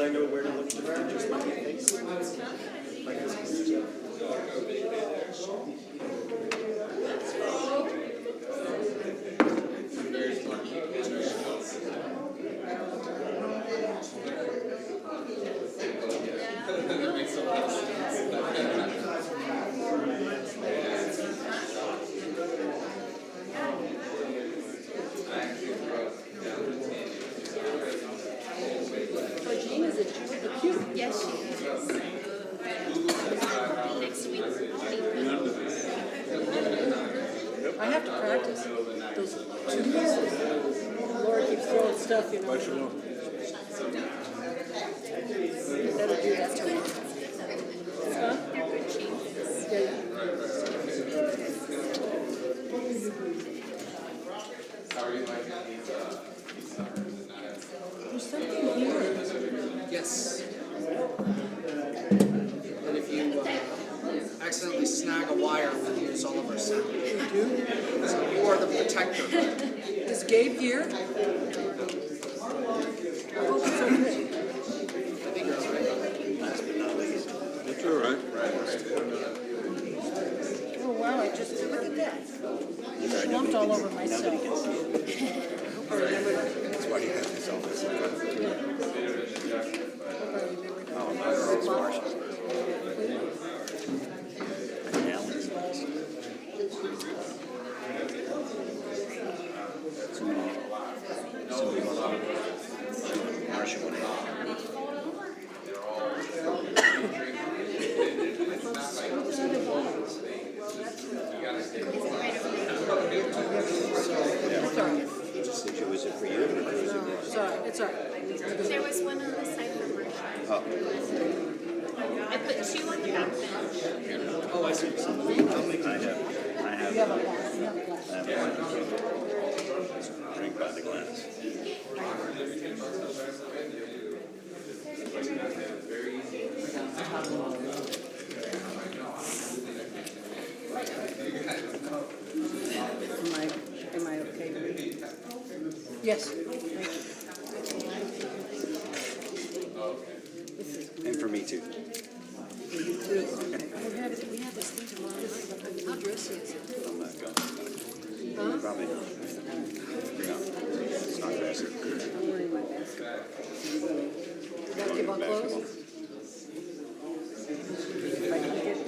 I know where to look to find just like your face. Like this. Yes, she is. Next week. I have to practice those two pieces. Laura keeps throwing stuff, you know. Better do that to me. Huh? They're good changes. Yeah, yeah. There's something here. Yes. And if you accidentally snag a wire, we'll use all of our sound. You do? So you are the protector. Is Gabe here? I hope it's okay. I think it's right. Last but not least. That's all right. Oh, wow, I just, look at that. I lumped all over myself. Nobody can see it. I hope I remember that. That's why you have this office. Oh, my girl's Marshall. Alan's last. Marshall went It's all right. Just said, was it for you or was it for us? It's all right. It's all right. There was one on the side for Marshall. Oh. I put two on the back bench. Oh, I see. I have You have a glass. You have a glass. drink by the glass. Am I okay? Yes. Thank you. And for me too. We have this thing tomorrow. How dressy is it? I'm not going. Huh? Probably not. No, it's not dressy. I'm wearing my basketball. Basketball clothes?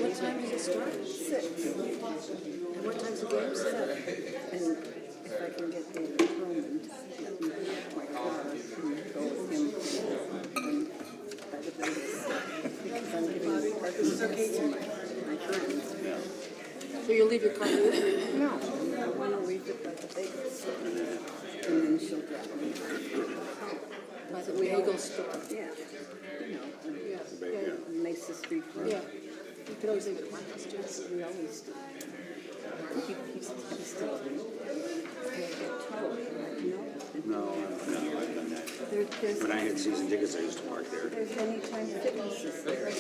What time does it start? 6. And what time's the game? 7. And if I can get David home and get my car and go with him by the Vegas. Because I'm giving parking space to my friend. Yeah. So you'll leave your car here? No, I want to leave it by the Vegas. And then she'll drop me. By the Bagel store? Yeah. You know, yeah. Mesa Street. Yeah. You could always leave it at my house too. We always do. He's still No, I've done that. there's When I had season tickets, I used to park there. there's anytime fitnesses there.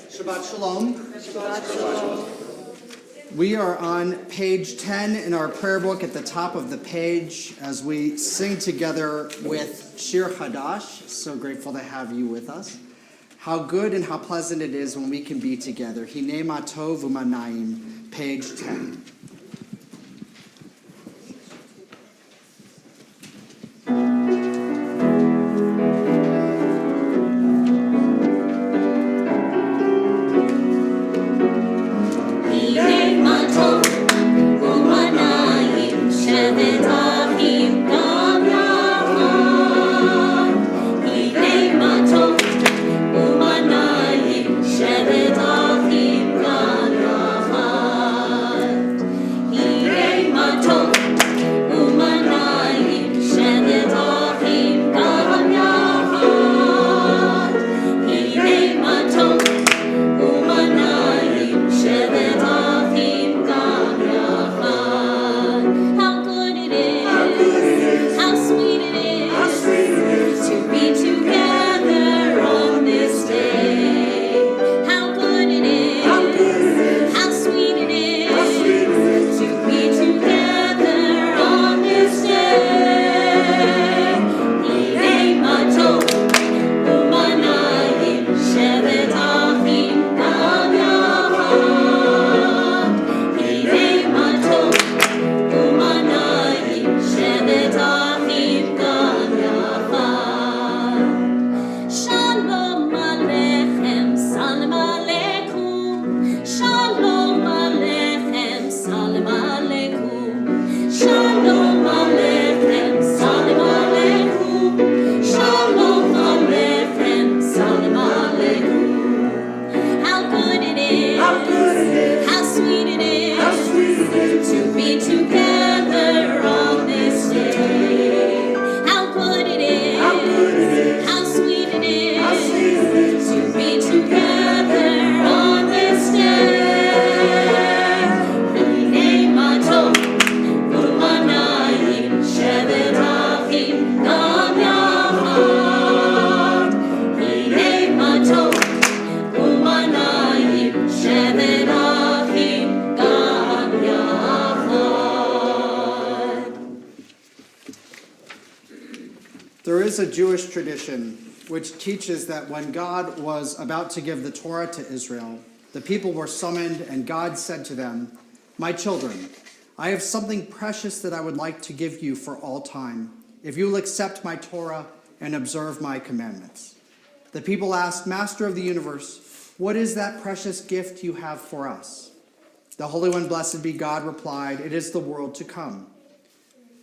Shabbat Shalom. Shabbat shalom. We are on page 10 in our prayer book at the top of the page as we sing together with Shir Hadash. So grateful to have you with us. How good and how pleasant it is when we can be together. Hinei ma tov u'manayim, page 10. There is a Jewish tradition which teaches that when God was about to give the Torah to Israel, the people were summoned and God said to them, "My children, I have something precious that I would like to give you for all time, if you will accept my Torah and observe my commandments." The people asked, "Master of the universe, what is that precious gift you have for us?" The Holy One, blessed be God, replied, "It is the world to come."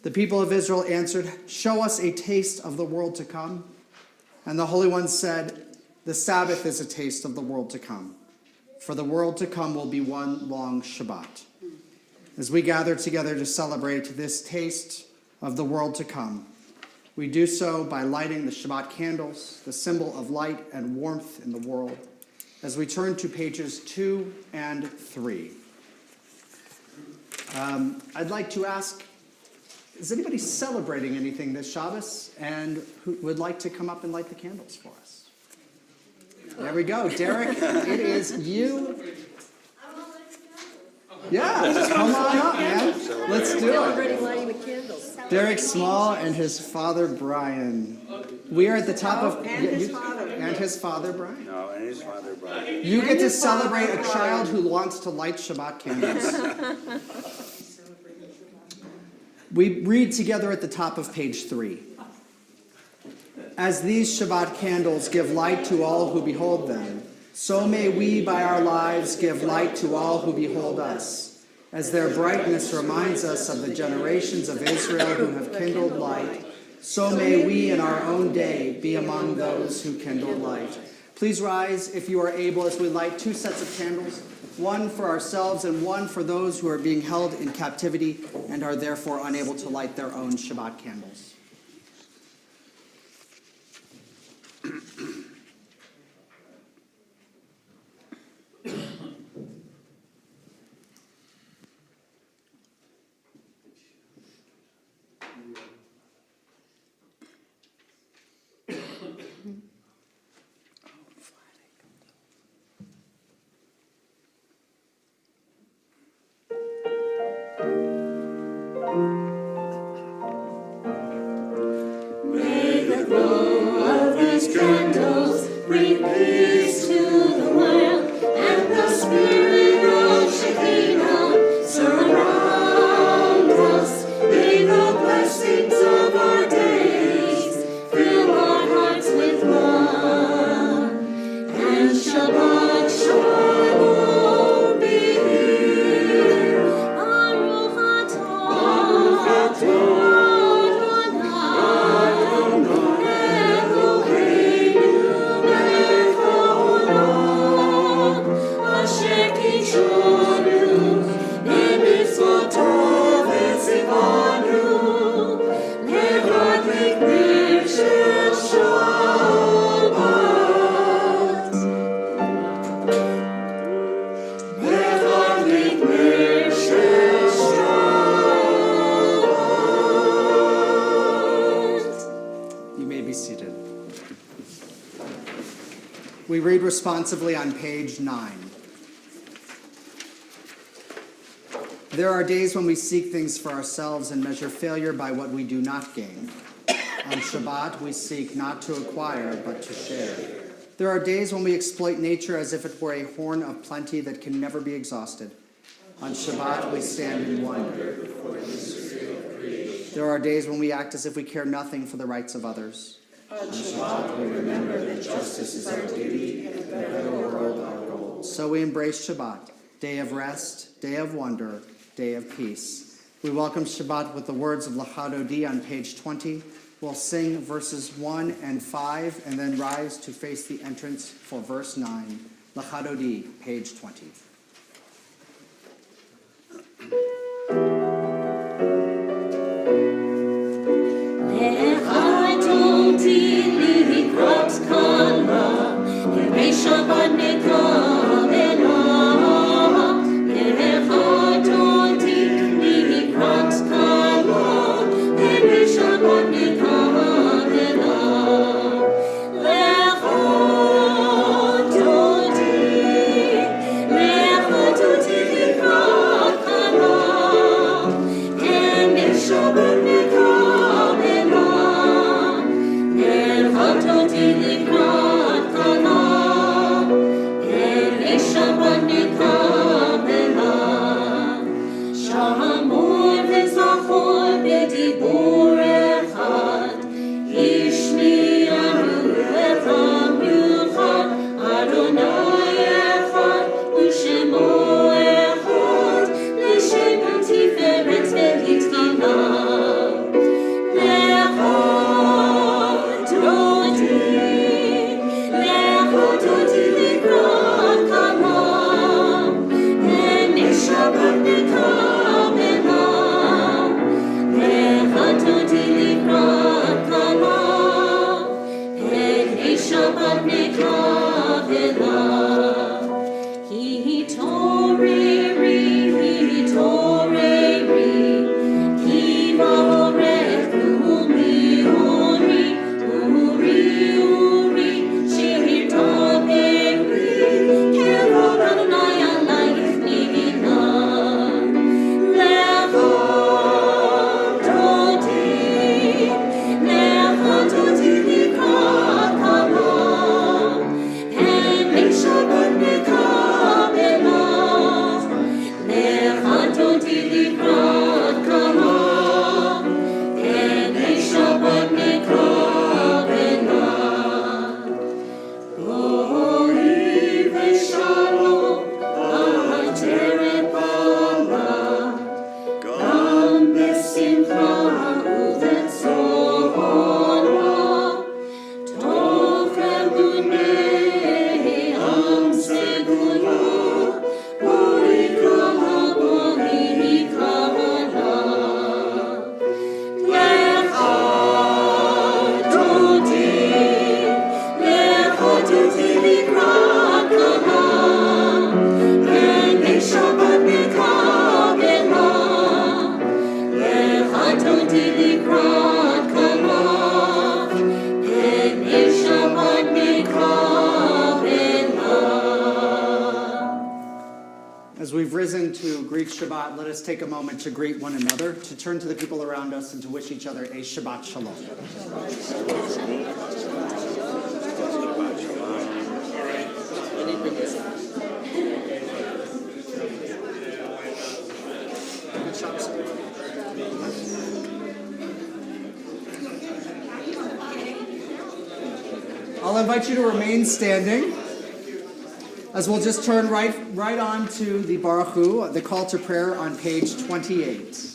The people of Israel answered, "Show us a taste of the world to come." And the Holy One said, "The Sabbath is a taste of the world to come. For the world to come will be one long Shabbat." As we gather together to celebrate this taste of the world to come, we do so by lighting the Shabbat candles, the symbol of light and warmth in the world, as we turn to pages 2 and 3. I'd like to ask, is anybody celebrating anything this Shabbos and who would like to come up and light the candles for us? There we go. Derek, it is you. Yeah, come on up, man. Let's do it. Already lighting the candles. Derek Small and his father, Brian. We are at the top of... And his father. And his father, Brian. No, and his father, Brian. You get to celebrate a child who wants to light Shabbat candles. We read together at the top of page 3. As these Shabbat candles give light to all who behold them, so may we by our lives give light to all who behold us, as their brightness reminds us of the generations of Israel who have kindled light. So may we in our own day be among those who kindle light. Please rise if you are able as we light 2 sets of candles, one for ourselves and one for those who are being held in captivity and are therefore unable to light their own Shabbat candles. Candles bring peace to the world, and the spirit of Shekinah surround us. May the blessings of our days fill our hearts with love, and Shabbat Shalom be here. Baruch atah We read responsively on page 9. There are days when we seek things for ourselves and measure failure by what we do not gain. On Shabbat, we seek not to acquire, but to share. There are days when we exploit nature as if it were a horn of plenty that can never be exhausted. On Shabbat, we stand in wonder. There are days when we act as if we care nothing for the rights of others. On Shabbat, we remember that justice is our duty and a better world our goal. So we embrace Shabbat, day of rest, day of wonder, day of peace. We welcome Shabbat with the words of L'Chadodi on page 20. We'll sing verses 1 and 5 and then rise to face the entrance for verse 9. L'Chadodi, page 20. Let risen to greet Shabbat, let us take a moment to greet one another, to turn to the people around us, and to wish each other a Shabbat Shalom. I'll invite you to remain standing as we'll just turn right on to the Baruch Hu, the call to prayer on page 28.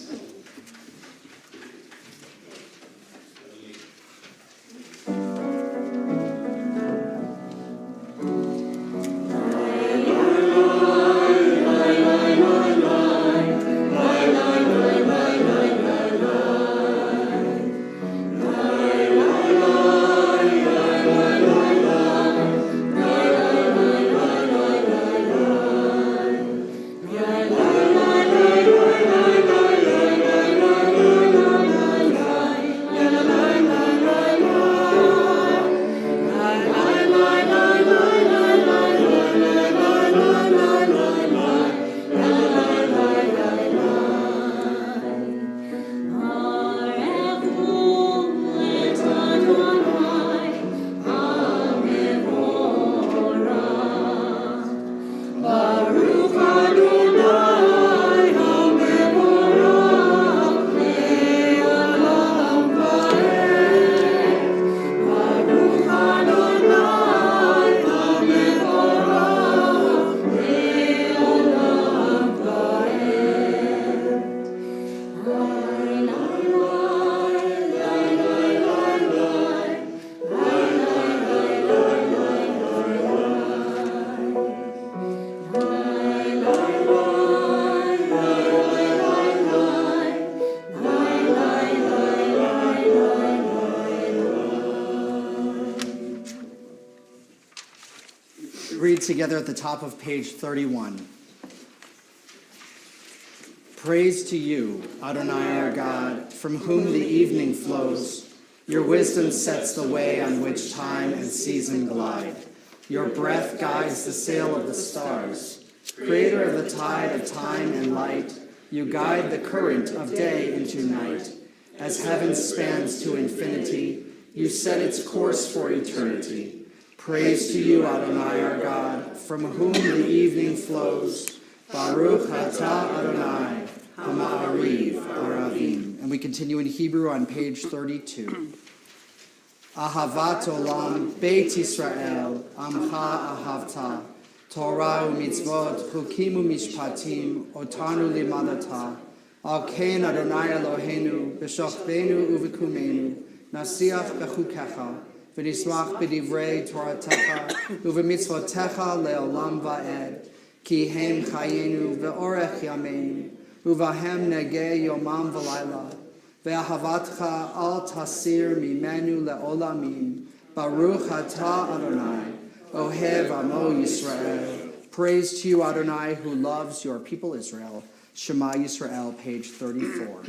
Read together at the top of page 31. Praise to you, Adonai our God, from whom the evening flows. Your wisdom sets the way on which time and season glide. Your breath guides the sail of the stars. Creator of the tide of time and light, you guide the current of day into night. As heaven spans to infinity, you set its course for eternity. Praise to you, Adonai our God, from whom the evening flows. Baruch atah Adonai, Hama'ariv Aravim. And we continue in Hebrew on page 32. Ahavat olam, Beit Yisrael, Amcha ahavta, Torah u'mitzvot, Chukim u'mishpatim, Otanu limadata, Al ken Adonai Eloheinu, B'shochbenu u'v'kumenu, Nasiach b'chukecha, V'nismach b'divrei Toratecha, u'v'mitzvotecha le'olam va'ed, Ki hem chayenu ve'orech yameinu, Uvahem negeh yomam v'layla, Ve'ahavatcha al tasir mimenu le'olamim, Baruch atah Adonai, Ohev amo Yisrael. Praise to you, Adonai, who loves your people Israel. Shema Yisrael, page 34.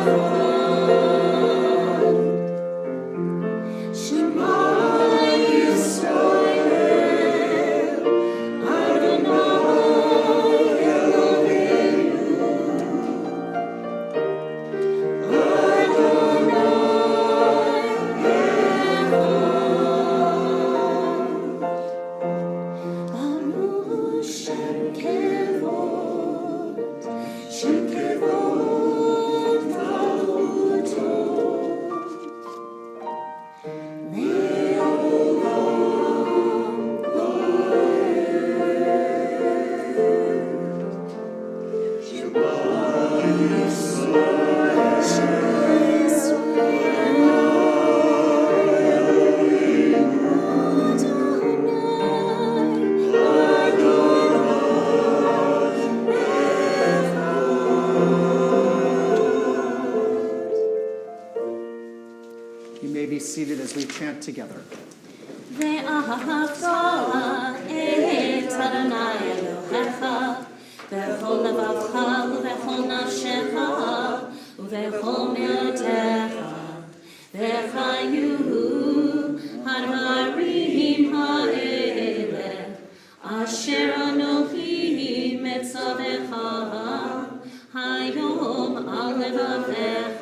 Adonai, may be seated as we chant together. ואהבת את אדוני אלוהיך בכל לבבך ובכל נפשך ובכל מאודך וחיו הדברים האלה אשר אנוכי מצווך היום על לבביך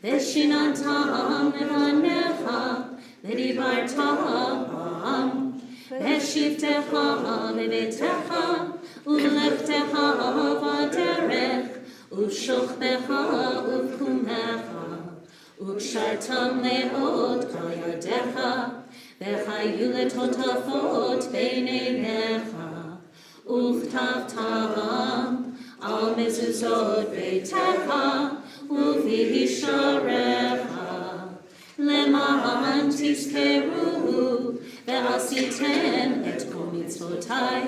ושיננתם לבניך ודיברת בם בשבתך בביתך ולכתך בדרך ובשוכבך ובקומך וקשרתם מאוד כל ידיך וחיו לטוטפות בין עיניך וכתבתם על מזוזות ביתך ובישעריך למען תזכרו ועשיתם את כל מצוותיי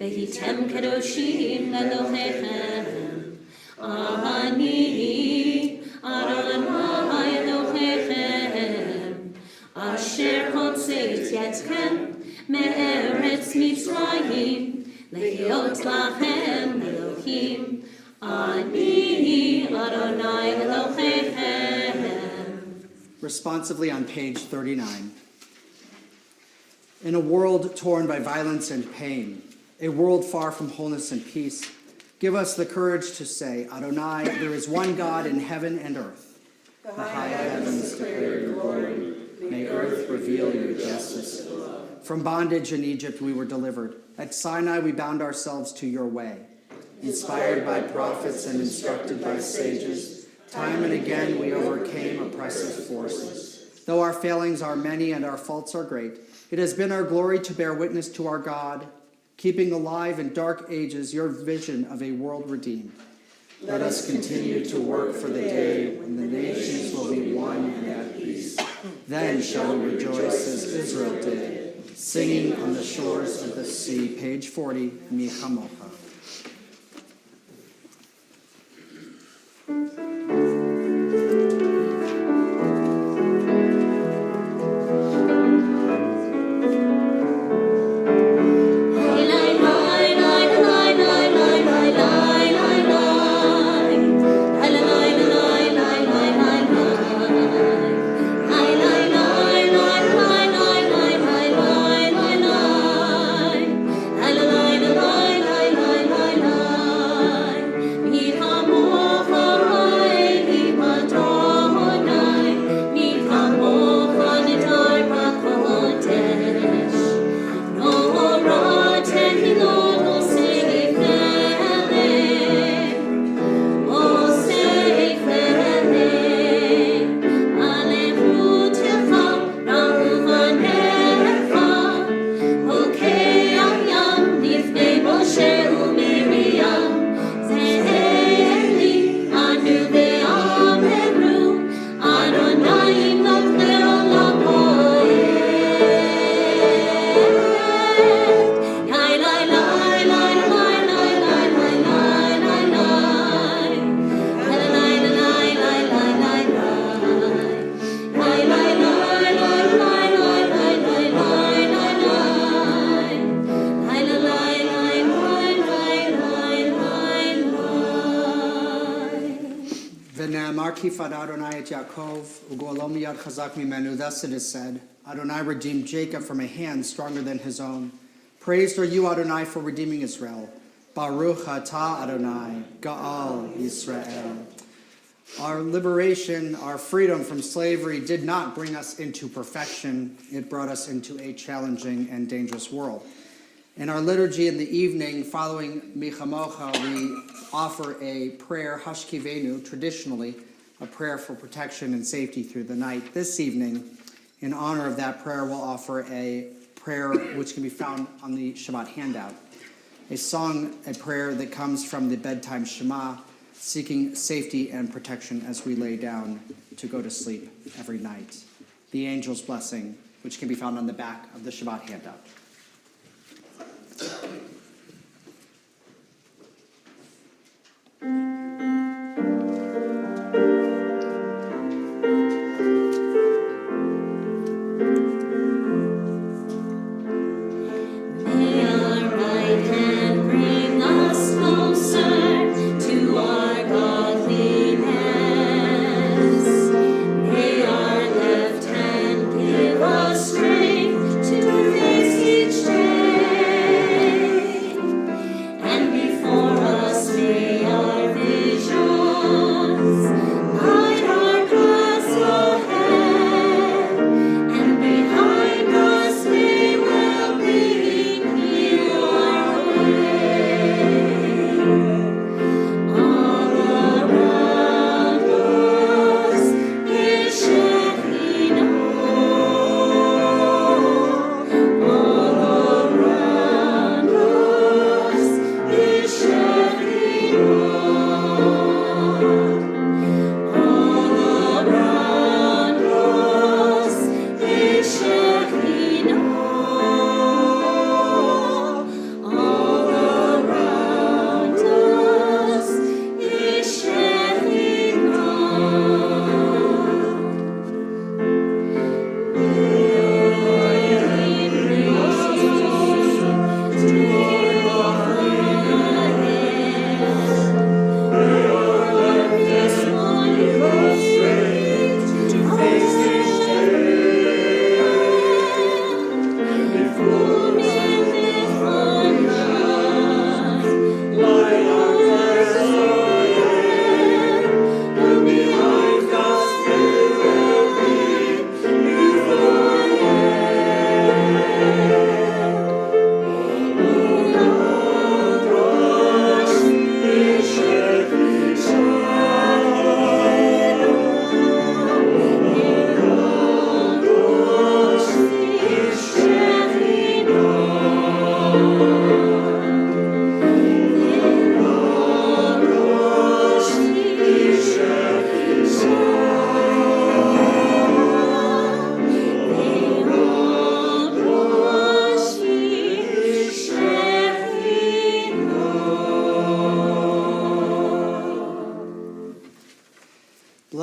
והייתם קדושים לאלוהיכם אני אדוני אלוהיכם אשר הוצאתי אתכם מארץ מצרים להיות לכם אלוהים אני אדוני אלוהיכם. Responsively on page 39. In a world torn by violence and pain, a world far from wholeness and peace, give us the courage to say, Adonai, there is one God in heaven and earth. The high heavens declare your glory. May earth reveal your justice. From bondage in Egypt we were delivered. At Sinai we bound ourselves to your way. Inspired by prophets and instructed by sages, time and again we overcame oppressive forces. Though our failings are many and our faults are great, it has been our glory to bear witness to our God, keeping alive in dark ages your vision of a world redeemed. Let us continue to work for the day when the nations will be one and at peace. Then shall we rejoice as Israel did, singing on the shores of the sea. Page 40, Michamocha. Thus it is said, Adonai redeemed Jacob from a hand stronger than his own. Praised are you, Adonai, for redeeming Israel. Baruch atah Adonai, Gaal Yisrael. Our liberation, our freedom from slavery did not bring us into perfection. It brought us into a challenging and dangerous world. In our liturgy in the evening, following Michamocha, we offer a prayer, Hashkivenu, traditionally, a prayer for protection and safety through the night. This evening, in honor of that prayer, we'll offer a prayer which can be found on the Shabbat handout. A song, a prayer that comes from the bedtime Shema, seeking safety and protection as we lay down to go to sleep every night. The angel's blessing, which can be found on the back of the Shabbat handout.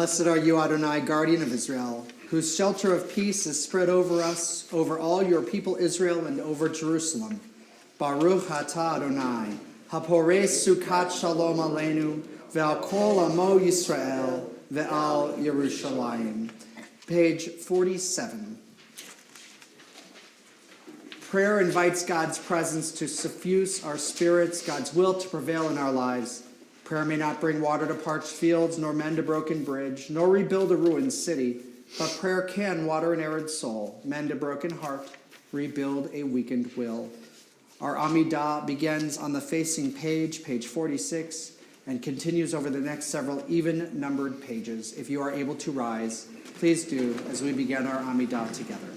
Blessed are you, Adonai, guardian of Israel, whose shelter of peace is spread over us, over all your people Israel, and over Jerusalem. Baruch atah Adonai, haporei sukat shalom aleinu, ve'al kol amo Yisrael, ve'al Yerushalayim. Page 47. Prayer invites God's presence to suffuse our spirits, God's will to prevail in our lives. Prayer may not bring water to parched fields, nor mend a broken bridge, nor rebuild a ruined city, but prayer can water an arid soul, mend a broken heart, rebuild a weakened will. Our Amidah begins on the facing page, page 46, and continues over the next several even-numbered pages. If you are able to rise, please do as we begin our Amidah together.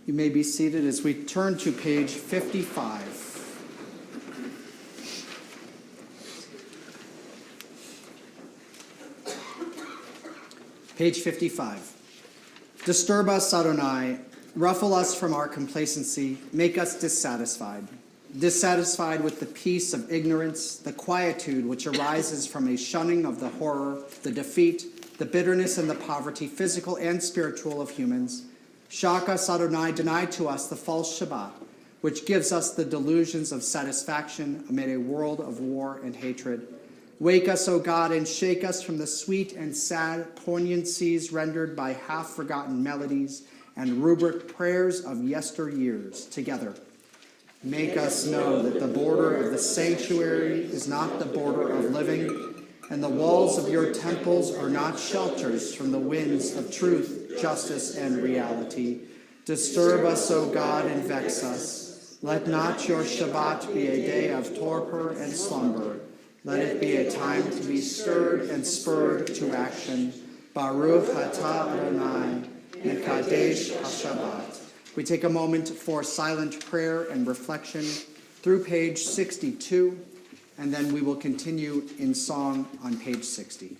You may be seated as we turn to page 55. Page 55. Disturb us, Adonai, ruffle us from our complacency, make us dissatisfied with the peace of ignorance, the quietude which arises from a shunning of the horror, the defeat, the bitterness and the poverty, physical and spiritual, of humans. Shock us, Adonai, deny to us the false Shabbat, which gives us the delusions of satisfaction amid a world of war and hatred. Wake us, O God, and shake us from the sweet and sad poignancies rendered by half-forgotten melodies and rubric prayers of yesteryears together. Make us know that the border of the sanctuary is not the border of living, and the walls of your temples are not shelters from the winds of truth, justice, and reality. Disturb us, O God, and vex us. Let not your Shabbat be a day of torpor and slumber. Let it be a time to be stirred and spurred to action. Baruch atah Adonai, Mekadesh HaShabbat. We take a moment for silent prayer and reflection through page 62, and then we will continue in song on page 60.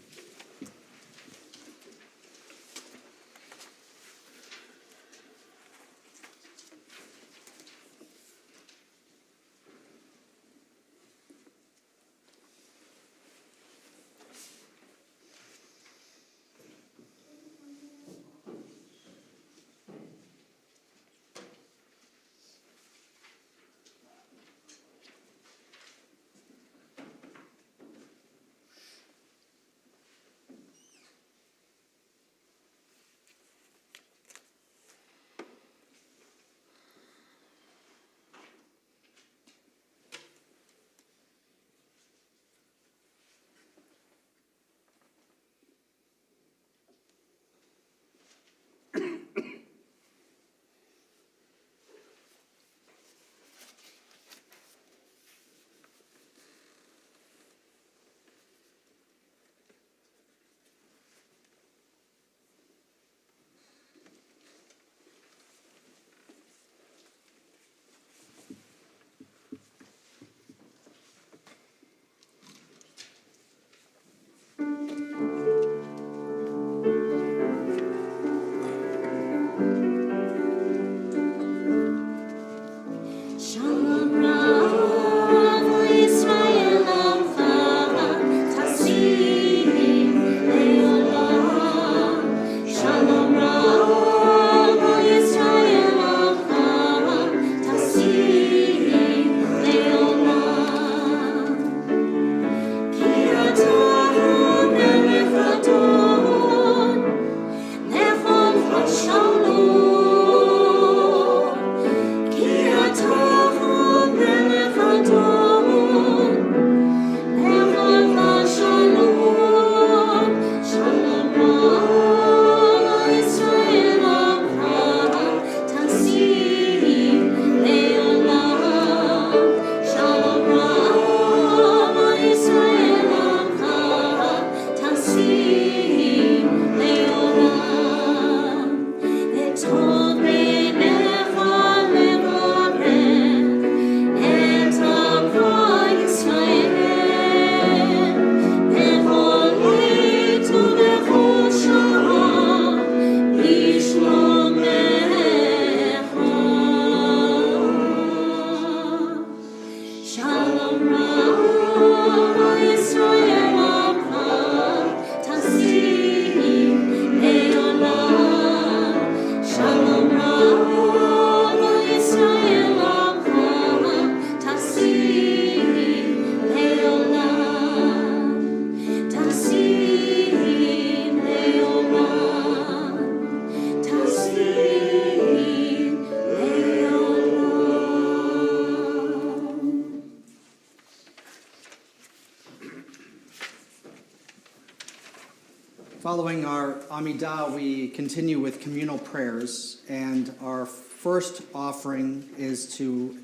Following our Amidah, we continue with communal prayers, and our first offering is to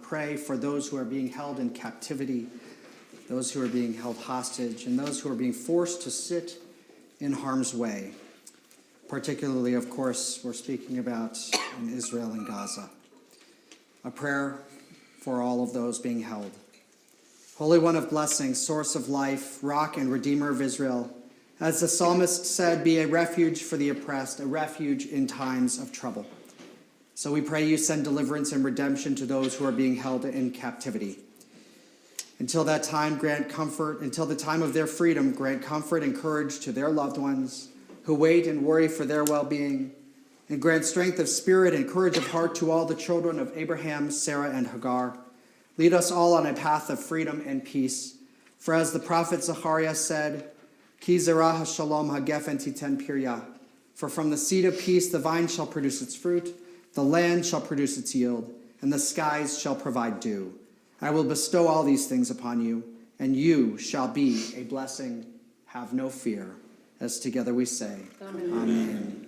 pray for those who are being held in captivity, those who are being held hostage, and those who are being forced to sit in harm's way. Particularly, of course, we're speaking about in Israel and Gaza. A prayer for all of those being held. Holy One of blessing, source of life, rock and redeemer of Israel, as the psalmist said, be a refuge for the oppressed, a refuge in times of trouble. So we pray you send deliverance and redemption to those who are being held in captivity. Until that time, grant comfort. Until the time of their freedom, grant comfort and courage to their loved ones who wait and worry for their well-being. And grant strength of spirit and courage of heart to all the children of Abraham, Sarah, and Hagar. Lead us all on a path of freedom and peace. For as the prophet Zechariah said, Ki zerah hashalom hagefen titen piryah. For from the seed of peace the vine shall produce its fruit, the land shall produce its yield, and the skies shall provide dew. I will bestow all these things upon you, and you shall be a blessing. Have no fear. As together we say, Amen.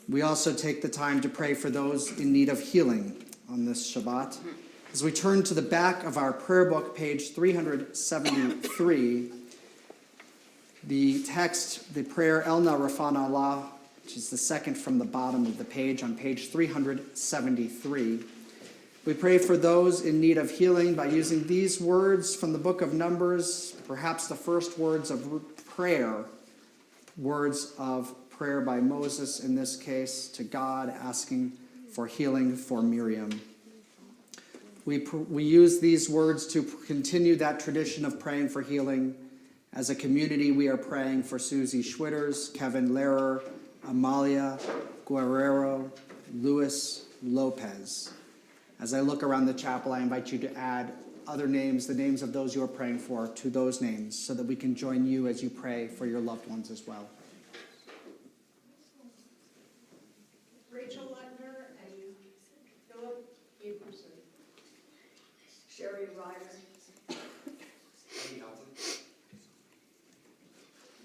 We also take the time to pray for those in need of healing on this Shabbat. As we turn to the back of our prayer book, page 373, the text, the prayer El Na Rafan Allah, which is the second from the bottom of the page on page 373. We pray for those in need of healing by using these words from the book of Numbers, perhaps the first words of prayer by Moses in this case to God, asking for healing for Miriam. We use these words to continue that tradition of praying for healing. As a community, we are praying for Susie Schwitters, Kevin Lehrer, Amalia Guerrero, Luis Lopez. As I look around the chapel, I invite you to add other names, the names of those you are praying for, to those names, so that we can join you as you pray for your loved ones as well. Rachel Lutner and Philip Aberson. Sherry Ryder.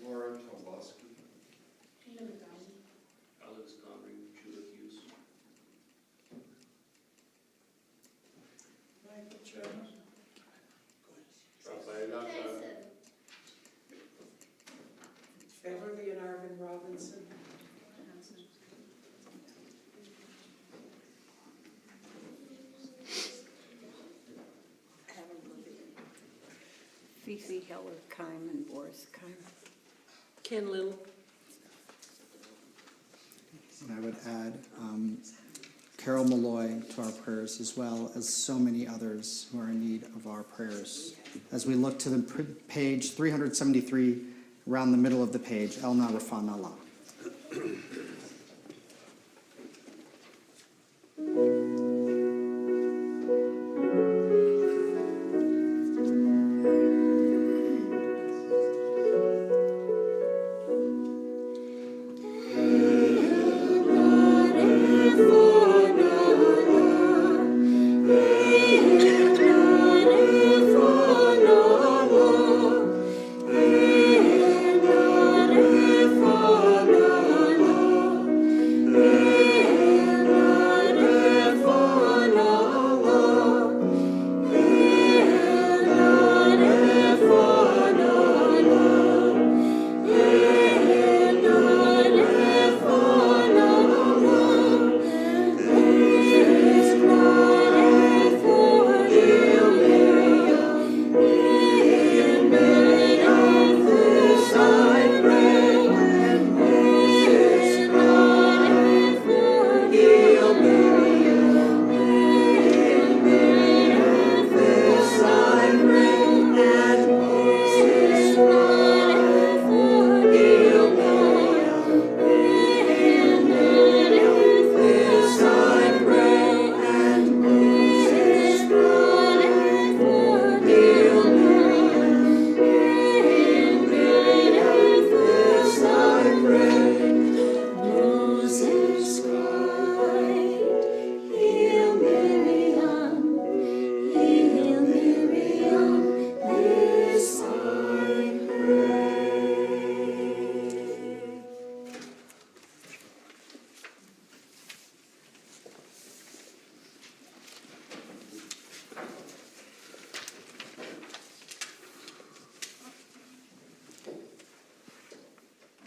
Laura Tobolsky. Tina McDonald. Alex Connery, Judah Hughes. Michael Jones. Rafaela Clara. Beverly and Arvin Robinson. Adam Levine. Fifi Heller Keim and Boris Keim. Ken Little. And I would add Carol Malloy to our prayers, as well as so many others who are in need of our prayers. As we look to the page 373, around the middle of the page, El Na Rafan Allah.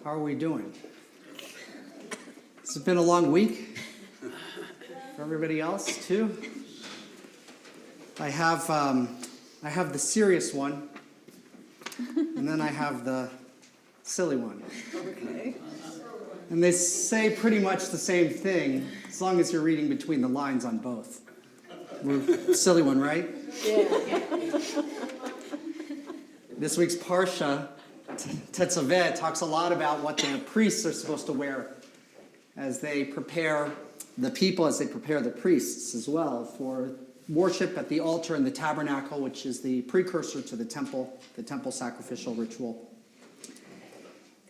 How are we doing? It's been a long week for everybody else too. I have the serious one, and then I have the silly one. Okay. And they say pretty much the same thing, as long as you're reading between the lines on both. Silly one, right? Yeah. This week's Parsha, Tetzaveh, talks a lot about what the priests are supposed to wear as they prepare the people, as they prepare the priests as well for worship at the altar in the tabernacle, which is the precursor to the temple sacrificial ritual.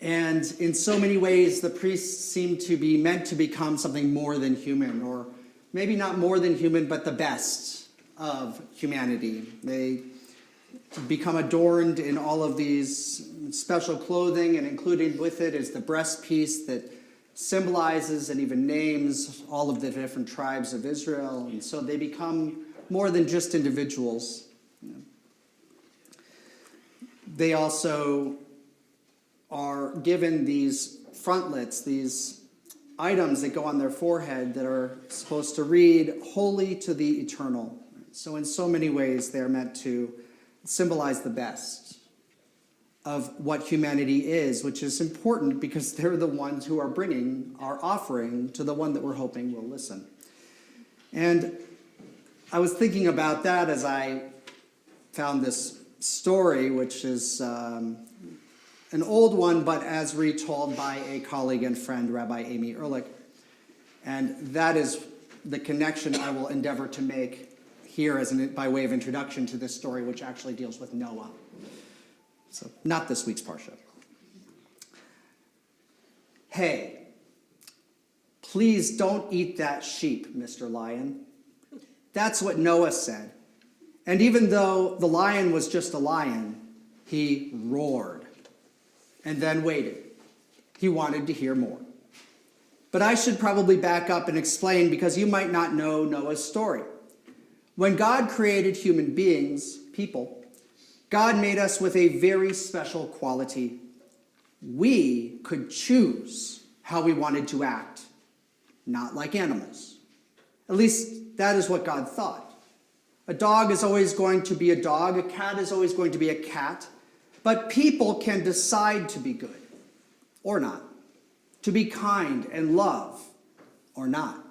And in so many ways, the priests seem to be meant to become something more than human, or maybe not more than human, but the best of humanity. They become adorned in all of these special clothing, and included with it is the breastpiece that symbolizes and even names all of the different tribes of Israel. And so they become more than just individuals. They also are given these frontlets, these items that go on their forehead that are supposed to read, "Holy to the Eternal." So in so many ways, they're meant to symbolize the best of what humanity is, which is important because they're the ones who are bringing our offering to the one that we're hoping will listen. And I was thinking about that as I found this story, which is an old one, but as retold by a colleague and friend, Rabbi Amy Ehrlich. And that is the connection I will endeavor to make here by way of introduction to this story, which actually deals with Noah. So, not this week's Parsha. "Hey, please don't eat that sheep, Mr. Lion." That's what Noah said. And even though the lion was just a lion, he roared and then waited. He wanted to hear more. But I should probably back up and explain, because you might not know Noah's story. When God created human beings, people, God made us with a very special quality. We could choose how we wanted to act, not like animals. At least that is what God thought. A dog is always going to be a dog, a cat is always going to be a cat, but people can decide to be good or not, to be kind and love or not,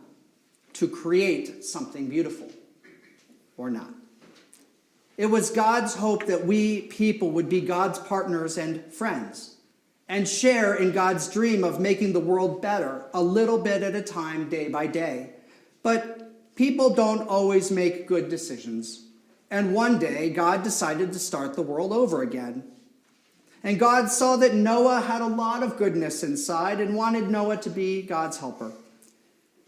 to create something beautiful or not. It was God's hope that we people would be God's partners and friends and share in God's dream of making the world better a little bit at a time, day by day. But people don't always make good decisions. And one day, God decided to start the world over again. And God saw that Noah had a lot of goodness inside and wanted Noah to be God's helper.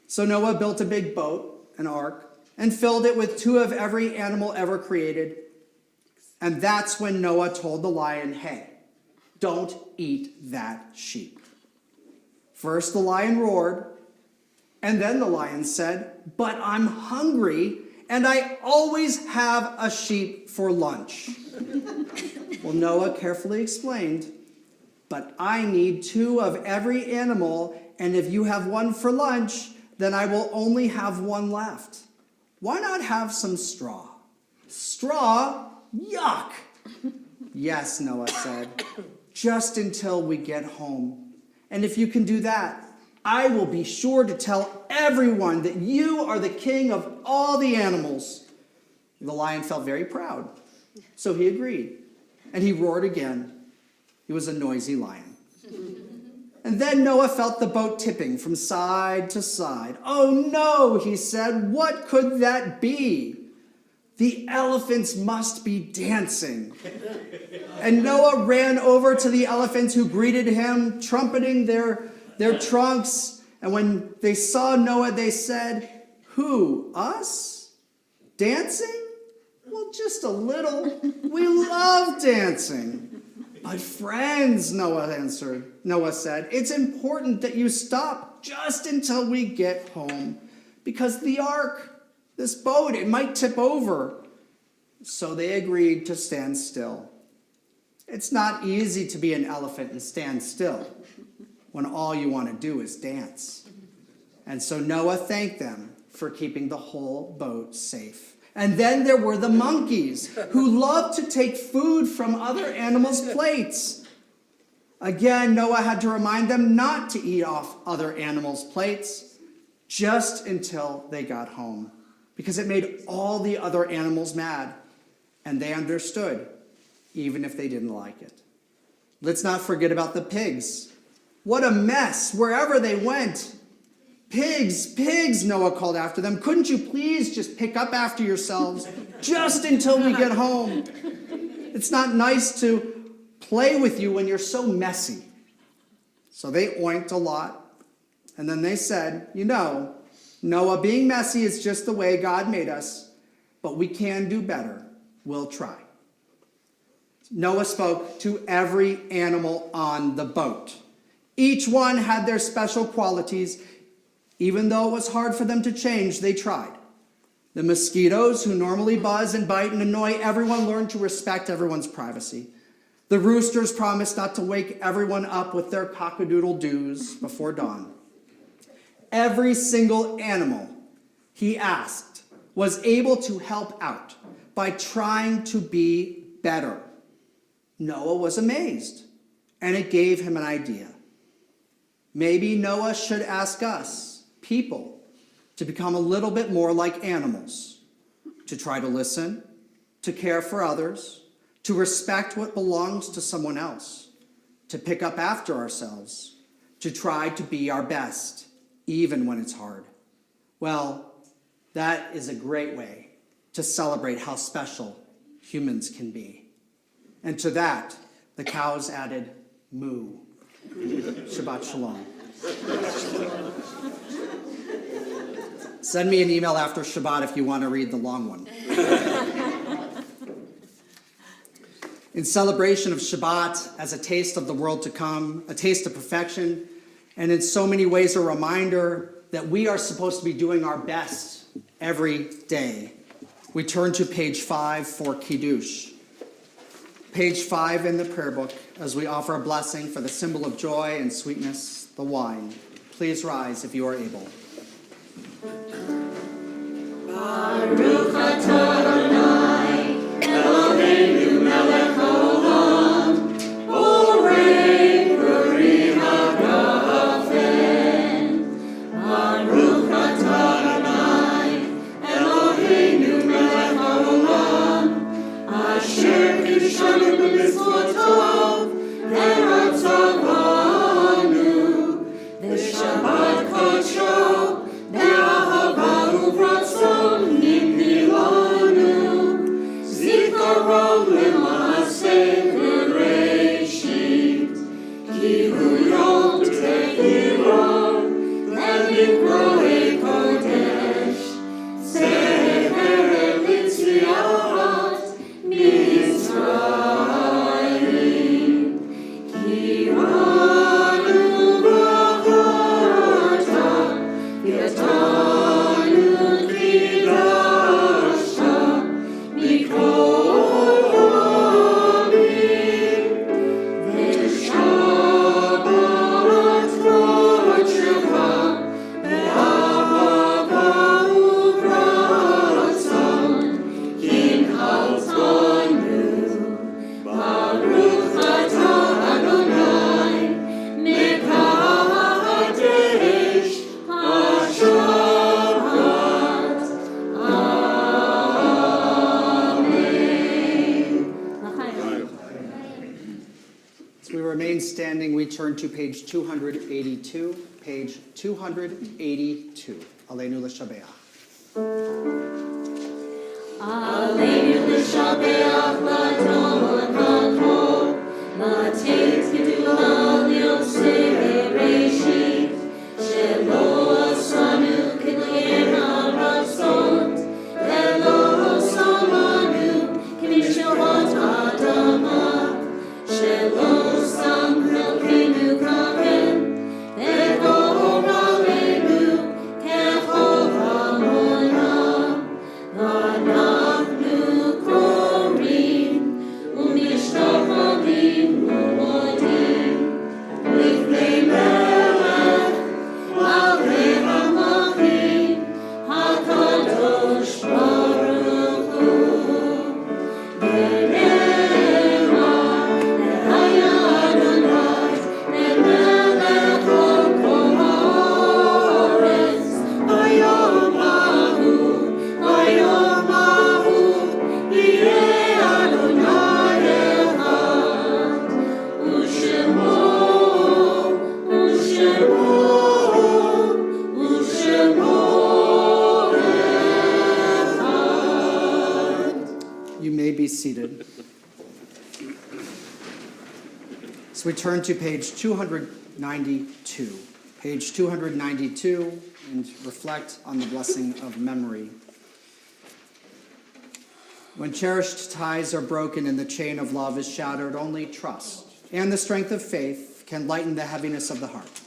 So Noah built a big boat, an ark, and filled it with 2 of every animal ever created. And that's when Noah told the lion, "Hey, don't eat that sheep." First the lion roared, and then the lion said, "But I'm hungry, and I always have a sheep for lunch." Well, Noah carefully explained, "But I need 2 of every animal, and if you have 1 for lunch, then I will only have 1 left. Why not have some straw?" "Straw? Yuck!" "Yes," Noah said, "just until we get home. And if you can do that, I will be sure to tell everyone that you are the king of all the animals." The lion felt very proud, so he agreed. And he roared again. He was a noisy lion. And then Noah felt the boat tipping from side to side. "Oh no," he said, "what could that be? The elephants must be dancing." And Noah ran over to the elephants, who greeted him, trumpeting their trunks. And when they saw Noah, they said, "Who, us? Dancing? Well, just a little. We love dancing." "But friends," Noah said, "it's important that you stop just until we get home, because the ark, this boat, it might tip over." So they agreed to stand still. It's not easy to be an elephant and stand still when all you want to do is dance. And so Noah thanked them for keeping the whole boat safe. And then there were the monkeys, who loved to take food from other animals' plates. Again, Noah had to remind them not to eat off other animals' plates just until they got home, because it made all the other animals mad, and they understood, even if they didn't like it. Let's not forget about the pigs. What a mess wherever they went. "Pigs, pigs," Noah called after them. "Couldn't you please just pick up after yourselves just until we get home? It's not nice to play with you when you're so messy." So they oinked a lot, and then they said, Noah, being messy is just the way God made us, but we can do better. We'll try. Noah spoke to every animal on the boat. Each one had their special qualities. Even though it was hard for them to change, they tried. The mosquitoes, who normally buzz and bite and annoy everyone, learned to respect everyone's privacy. The roosters promised not to wake everyone up with their cock-a-doodle-doos before dawn. Every single animal, he asked, was able to help out by trying to be better. Noah was amazed, and it gave him an idea. Maybe Noah should ask us, people, to become a little bit more like animals, to try to listen, to care for others, to respect what belongs to someone else, to pick up after ourselves, to try to be our best, even when it's hard. Well, that is a great way to celebrate how special humans can be. And to that, the cows added moo. Shabbat shalom. Send me an email after Shabbat if you want to read the long one. In celebration of Shabbat as a taste of the world to come, a taste of perfection, and in so many ways a reminder that we are supposed to be doing our best every day, we turn to page 5 for Kiddush. Page 5 in the prayer book as we offer a blessing for the symbol of joy and sweetness, the wine. Please rise if you are able. Baruch atah Adonai, Eloheinu melech haolam, borei puri hagafen. Baruch atah Adonai, Eloheinu melech haolam, asher kishanu b'mitzvotav, v'ratzavanu, v'shabbat kodsho, v'ahava uvratzon nipilanu, zikaron l'maaseh v'reishit, ki hu yom tehilah, le'nikroei kodesh, sefer l'tziat Mitzrayim, ki anu b'chorta, v'yatanu kidashta, mikol hamim, v'shabbat kodshecha, v'ahava uvratzon, kinhaltanu. Baruch atah Adonai, mekadesh hashabbat. Amen. As we remain standing, we turn to page 282. Page 282. Aleinu l'shabeach. Aleinu l'shabeach l'adon hakol, l'teit gedula li'osei bereshit, shelo asanu k'le'er ha'ratzot, ve'lo samanu k'mishpat ha'adama, shelo sam chelkeinu kachen, ve'gor aleinu kechol ha'mona. V'anachnu korim u'mishtachvim u'modim lifnei melech malkei hamachim hakadosh baruch hu. V'ne'emar le'haya Adonai le'melech kol haaretz hayom hahu. Hayom hahu yireh Adonai echad, u'shemo echad. You may be seated. So we turn to page 200, 292. Page 292, and reflect on the blessing of memory. When cherished ties are broken and the chain of love is shattered, only trust and the strength of faith can lighten the heaviness of the heart.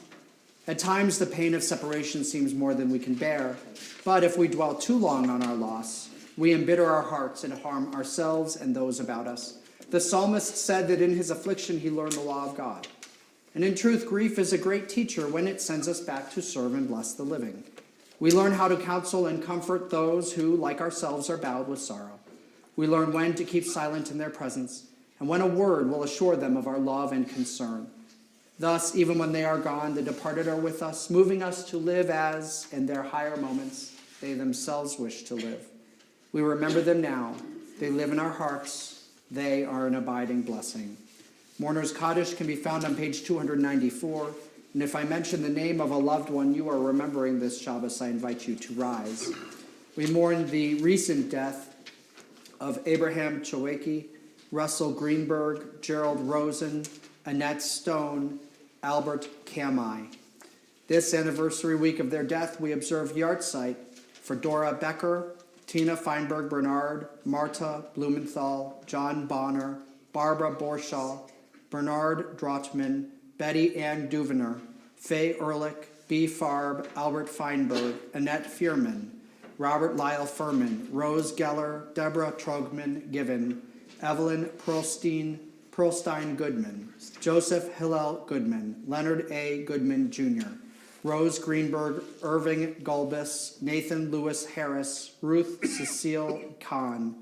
At times, the pain of separation seems more than we can bear, but if we dwell too long on our loss, we embitter our hearts and harm ourselves and those about us. The psalmist said that in his affliction he learned the law of God. And in truth, grief is a great teacher when it sends us back to serve and bless the living. We learn how to counsel and comfort those who, like ourselves, are bowed with sorrow. We learn when to keep silent in their presence, and when a word will assure them of our love and concern. Thus, even when they are gone, the departed are with us, moving us to live as, in their higher moments, they themselves wish to live. We remember them now. They live in our hearts. They are an abiding blessing. Mourner's Kaddish can be found on page 294. And if I mention the name of a loved one you are remembering this Shabbos, I invite you to rise. We mourn the recent death of Abraham Choweki, Russell Greenberg, Gerald Rosen, Annette Stone, Albert Kamai. This anniversary week of their death, we observe yahrzeit for Dora Becker, Tina Feinberg Bernard, Marta Blumenthal, John Bonner, Barbara Borshaw, Bernard Drotman, Betty Ann Duvener, Faye Ehrlich, B. Farb, Albert Feinberg, Annette Fierman, Robert Lyle Furman, Rose Geller, Deborah Trogman Given, Evelyn Pearlstein Goodman, Joseph Hillel Goodman, Leonard A. Goodman Jr., Rose Greenberg, Irving Gulbis, Nathan Lewis Harris, Ruth Cecile Kahn,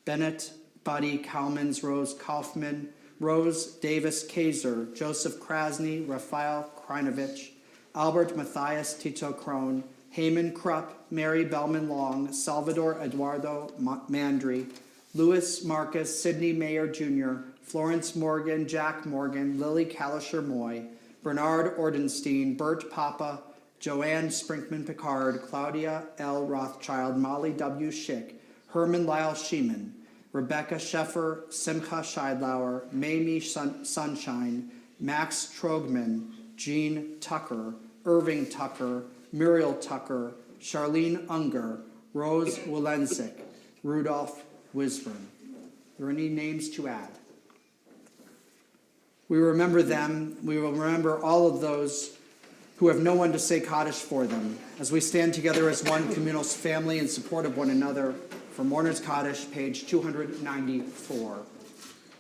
Bennett Buddy Kalmans, Rose Kaufman, Rose Davis Kaiser, Joseph Krasny, Raphael Krinovich, Albert Matthias Tito Krohn, Heyman Krupp, Mary Bellman Long, Salvador Eduardo Mandry, Louis Marcus, Sidney Mayer Jr., Florence Morgan, Jack Morgan, Lily Kalisher Moy, Bernard Ordenstein, Bert Papa, Joanne Sprinkman Picard, Claudia L. Rothschild, Molly W. Schick, Herman Lyle Sheeman, Rebecca Sheffer, Simcha Scheidlauer, Mamie Sunshine, Max Trogman, Jean Tucker, Irving Tucker, Muriel Tucker, Charlene Unger, Rose Walensik, Rudolph Wisburn. Are there any names to add? We remember them. We will remember all of those who have no one to say Kaddish for them, as we stand together as one communal family in support of one another. For Mourner's Kaddish, page 294.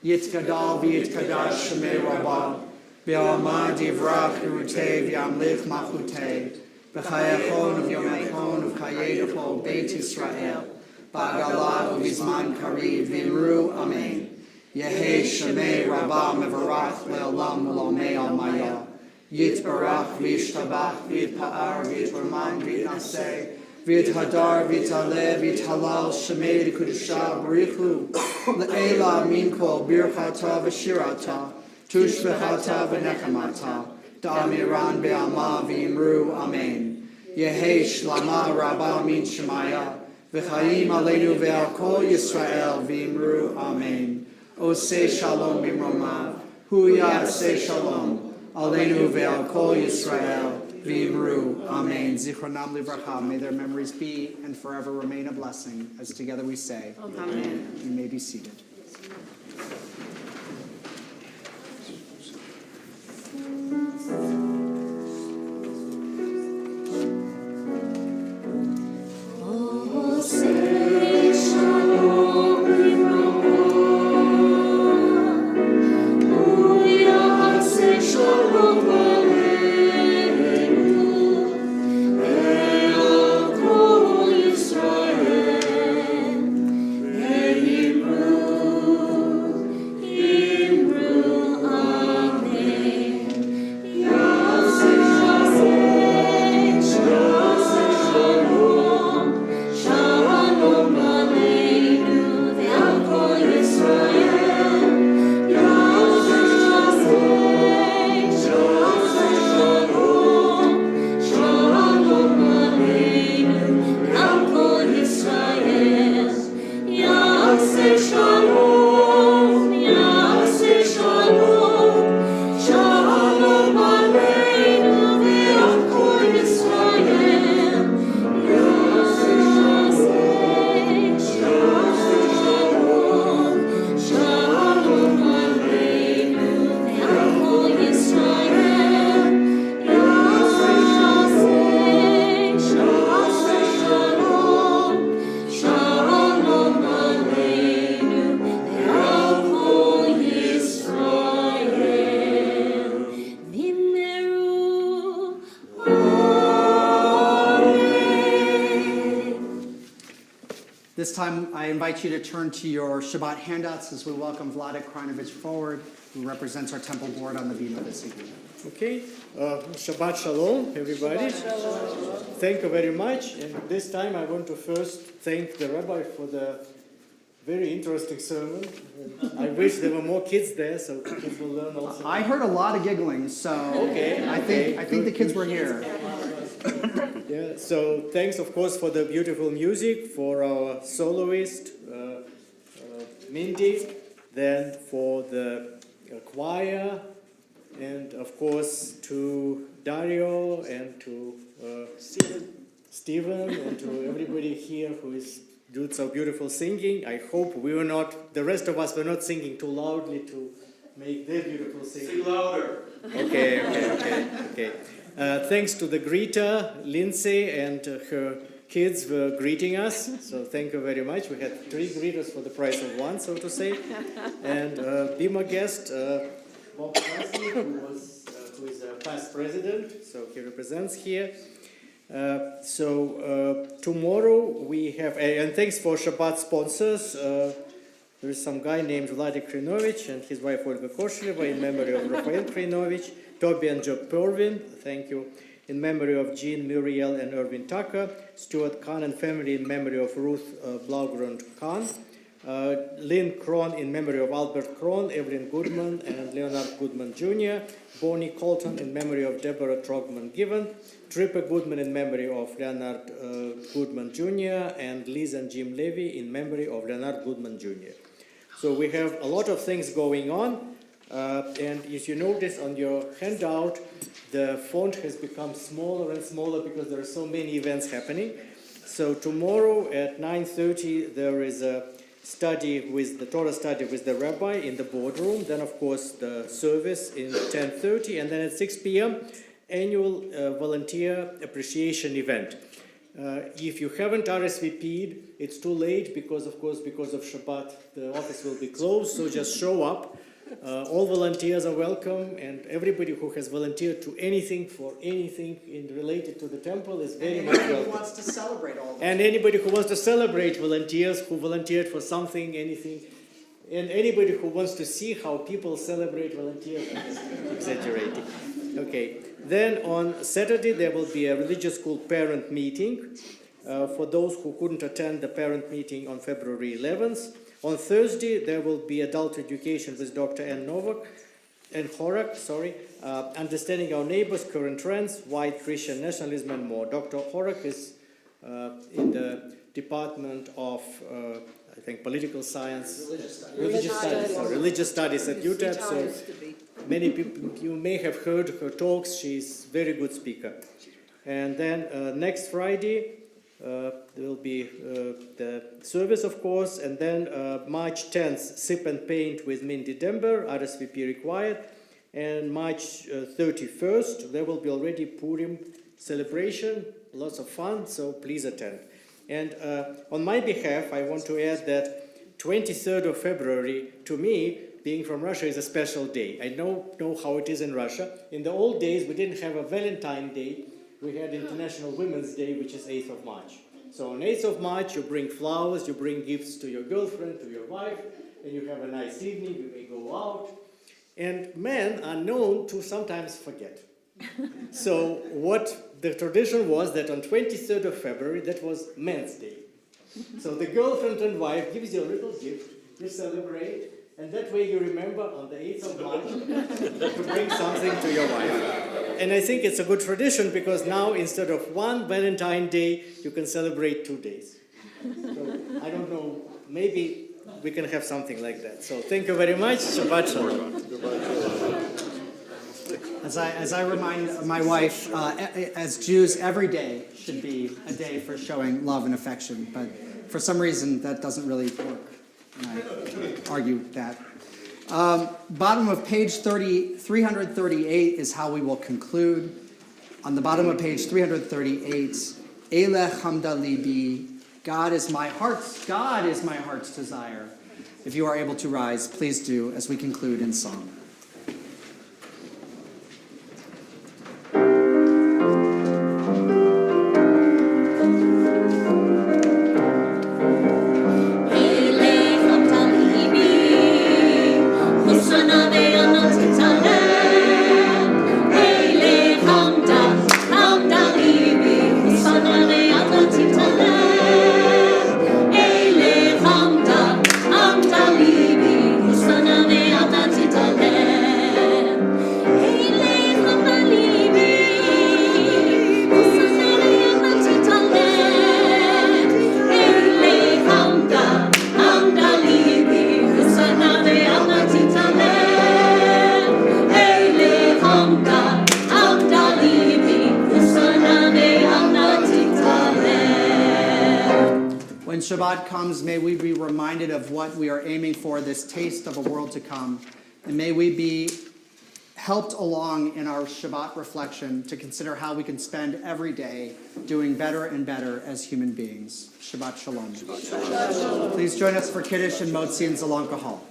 Yitkadal v'yitkadash shemei rabbah, v'alma divrach hirutei v'yamlich machutei, v'chayachon v'yomechon v'chayedecho Beit Yisrael, ba'agala u'vizman kariv v'imru amen. Yehi shemei rabbah mevarach le'olam u'lomei al-maya. Yitbarach v'yishtabach v'yitpa'ar v'yitraman v'yitnaseh v'yithadar v'yitale v'yithalal shemei d'kudusha b'richu le'ela min kol birchata v'shirata tushbechata v'nechamata da'amiran be'alma v'imru amen. Yehi shlama rabbah min shemaya v'chaim aleinu ve'al kol Yisrael v'imru amen. Oseh shalom b'mromav hu ya'aseh shalom Aleinu ve'al kol Yisrael v'imru. Amen. Zichronam livracha. May their memories be and forever remain a blessing. As together we say, Amen. You may be seated. Israel, This time, I invite you to turn to your Shabbat handouts as we welcome Vlada Krajinovic forward, who represents our temple board on the Bima this evening. Okay, Shabbat Shalom, everybody. Thank you very much. And this time I want to first thank the rabbi for the very interesting sermon. I wish there were more kids there so kids will learn also. I heard a lot of giggling, so I think the kids were here. Yeah, so thanks, of course, for the beautiful music, for our soloist, Mindy, then for the choir, and of course to Dario and to Stephen and to everybody here who is doing so beautiful singing. I hope the rest of us were not singing too loudly to make their beautiful singing. Sing louder. Okay. Thanks to the greeter, Lindsay, and her kids were greeting us. So thank you very much. We had 3 greeters for the price of 1, so to say. And Bima guest, Bob Cassidy, who is a past president, so he represents here. Tomorrow we have, and thanks for Shabbat sponsors. There is some guy named Vladik Krajinovic and his wife Olga Koshleva in memory of Rafael Krajinovic, Toby and Job Pervin, thank you, in memory of Jean, Muriel, and Irvin Tucker, Stuart Kahn and family in memory of Ruth Blaugrund Kahn, Lynn Kron in memory of Albert Kron, Evelyn Goodman, and Leonard Goodman Jr., Bonnie Colton in memory of Deborah Trogman Given, Tripper Goodman in memory of Leonard Goodman Jr., and Liz and Jim Levy in memory of Leonard Goodman Jr. So we have a lot of things going on, and if you notice on your handout, the font has become smaller and smaller because there are so many events happening. So tomorrow at 9:30 there is a Torah study with the rabbi in the boardroom, then of course the service in 10:30, and then at 6 p.m. annual volunteer appreciation event. If you haven't RSVP'd, it's too late because of Shabbat, the office will be closed, so just show up. All volunteers are welcome, and everybody who has volunteered to anything related to the temple is very much welcome. Anybody who wants to celebrate all of And anybody who wants to celebrate volunteers who volunteered for something, anything, and anybody who wants to see how people celebrate volunteers, I'm exaggerating. Okay. Then on Saturday there will be a religious school parent meeting for those who couldn't attend the parent meeting on February 11th. On Thursday there will be adult education with Dr. Ann Horak, understanding our neighbors, current trends, white Christian nationalism and more. Dr. Horak is in the Department of I think political science, religious studies at UTEP. So many people, you may have heard her talks. She's a very good speaker. And then next Friday there will be the service, of course, and then March 10th, Sip and Paint with Mindy Dember, RSVP required. And March 31st, there will be already Purim celebration, lots of fun, so please attend. And on my behalf, I want to add that 23rd of February, to me, being from Russia, is a special day. I know how it is in Russia. In the old days, we didn't have a Valentine's Day. We had International Women's Day, which is 8th of March. So on 8th of March, you bring flowers, you bring gifts to your girlfriend, to your wife, and you have a nice evening, you may go out. And men are known to sometimes forget. So what the tradition was that on 23rd of February, that was Men's Day. So the girlfriend and wife gives you a little gift, you celebrate, and that way you remember on the 8th of March to bring something to your wife. And I think it's a good tradition because now instead of one Valentine's Day, you can celebrate 2 days. So I don't know, maybe we can have something like that. So thank you very much. Shabbat Shalom. As I remind my wife, as Jews, every day should be a day for showing love and affection, but for some reason that doesn't really work, and I argue that. Bottom of page 338 is how we will conclude. On the bottom of page 338, Eleh Hamda Libi, God is my heart's desire. If you are able to rise, please do as we conclude in song. Shabbat comes, may we be reminded of what we are aiming for, this taste of a world to come. And may we be helped along in our Shabbat reflection to consider how we can spend every day doing better and better as human beings. Shabbat Shalom. Please join us for Kiddush and Motzi and Zalon Kahal.